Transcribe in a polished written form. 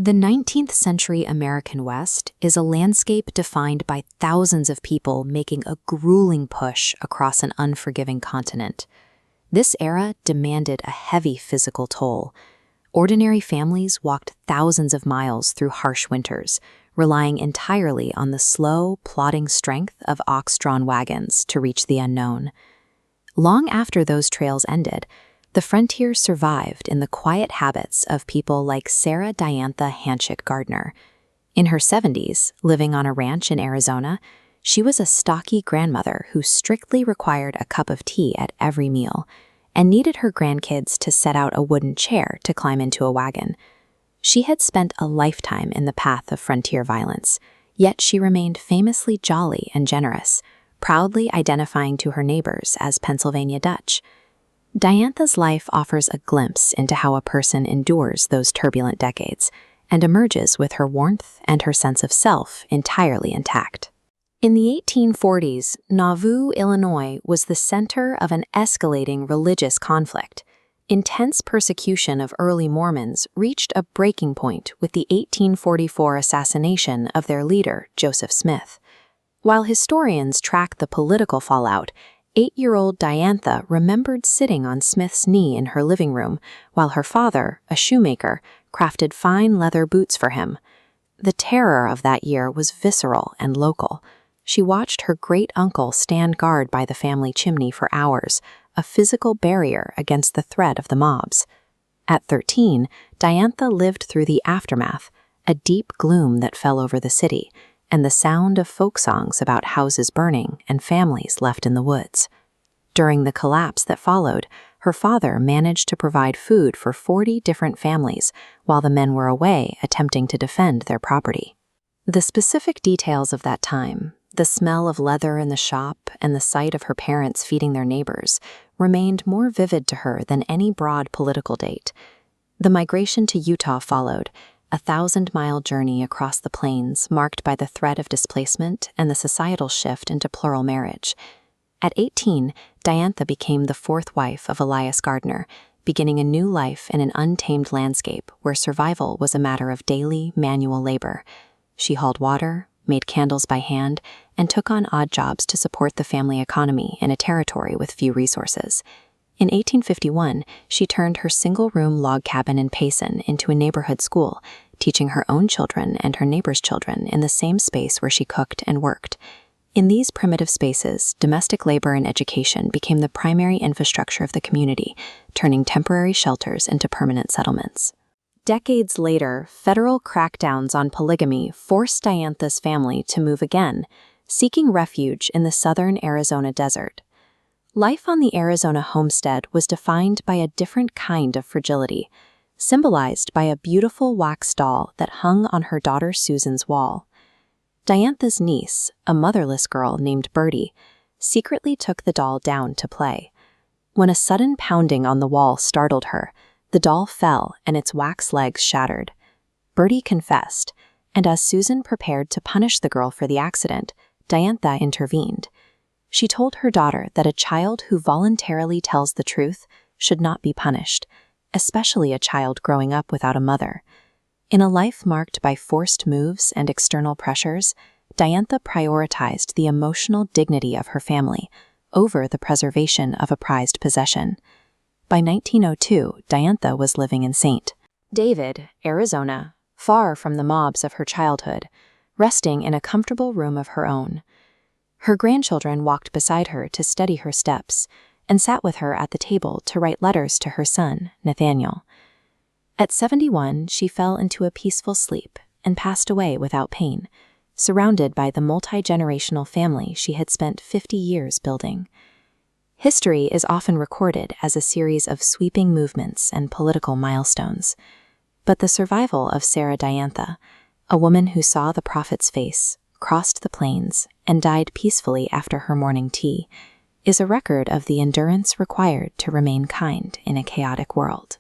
The 19th century American West is a landscape defined by thousands of people making a grueling push across an unforgiving continent. This era demanded a heavy physical toll. Ordinary families walked thousands of miles through harsh winters, relying entirely on the slow, plodding strength of ox-drawn wagons to reach the unknown. Long after those trails ended, the frontier survived in the quiet habits of people like Sarah Diantha Hanchett Gardner. In her 70s, living on a ranch in Arizona, she was a stocky grandmother who strictly required a cup of tea at every meal and needed her grandkids to set out a wooden chair to climb into a wagon. She had spent a lifetime in the path of frontier violence, yet she remained famously jolly and generous, proudly identifying to her neighbors as Pennsylvania Dutch. Diantha's life offers a glimpse into how a person endures those turbulent decades and emerges with her warmth and her sense of self entirely intact. In the 1840s, Nauvoo, Illinois was the center of an escalating religious conflict. Intense persecution of early Mormons reached a breaking point with the 1844 assassination of their leader, Joseph Smith. While historians track the political fallout, 8-year-old Diantha remembered sitting on Smith's knee in her living room while her father, a shoemaker, crafted fine leather boots for him. The terror of that year was visceral and local. She watched her great-uncle stand guard by the family chimney for hours, a physical barrier against the threat of the mobs. At 13, Diantha lived through the aftermath, a deep gloom that fell over the city, and the sound of folk songs about houses burning and families left in the woods. During the collapse that followed, her father managed to provide food for 40 different families while the men were away attempting to defend their property. The specific details of that time, the smell of leather in the shop and the sight of her parents feeding their neighbors, remained more vivid to her than any broad political date. The migration to Utah followed, a 1,000-mile journey across the plains marked by the threat of displacement and the societal shift into plural marriage. At 18, Diantha became the fourth wife of Elias Gardner, beginning a new life in an untamed landscape where survival was a matter of daily, manual labor. She hauled water, made candles by hand, and took on odd jobs to support the family economy in a territory with few resources. In 1851, she turned her single-room log cabin in Payson into a neighborhood school, teaching her own children and her neighbors' children in the same space where she cooked and worked. In these primitive spaces, domestic labor and education became the primary infrastructure of the community, turning temporary shelters into permanent settlements. Decades later, federal crackdowns on polygamy forced Diantha's family to move again, seeking refuge in the southern Arizona desert. Life on the Arizona homestead was defined by a different kind of fragility, symbolized by a beautiful wax doll that hung on her daughter Susan's wall. Diantha's niece, a motherless girl named Bertie, secretly took the doll down to play. When a sudden pounding on the wall startled her, the doll fell and its wax legs shattered. Bertie confessed, and as Susan prepared to punish the girl for the accident, Diantha intervened. She told her daughter that a child who voluntarily tells the truth should not be punished, especially a child growing up without a mother. In a life marked by forced moves and external pressures, Diantha prioritized the emotional dignity of her family over the preservation of a prized possession. By 1902, Diantha was living in St. David, Arizona, far from the mobs of her childhood, resting in a comfortable room of her own. Her grandchildren walked beside her to steady her steps and sat with her at the table to write letters to her son, Nathaniel. At 71, she fell into a peaceful sleep and passed away without pain, surrounded by the multi-generational family she had spent 50 years building. History is often recorded as a series of sweeping movements and political milestones. But the survival of Sarah Diantha, a woman who saw the prophet's face, crossed the plains, and died peacefully after her morning tea, is a record of the endurance required to remain kind in a chaotic world.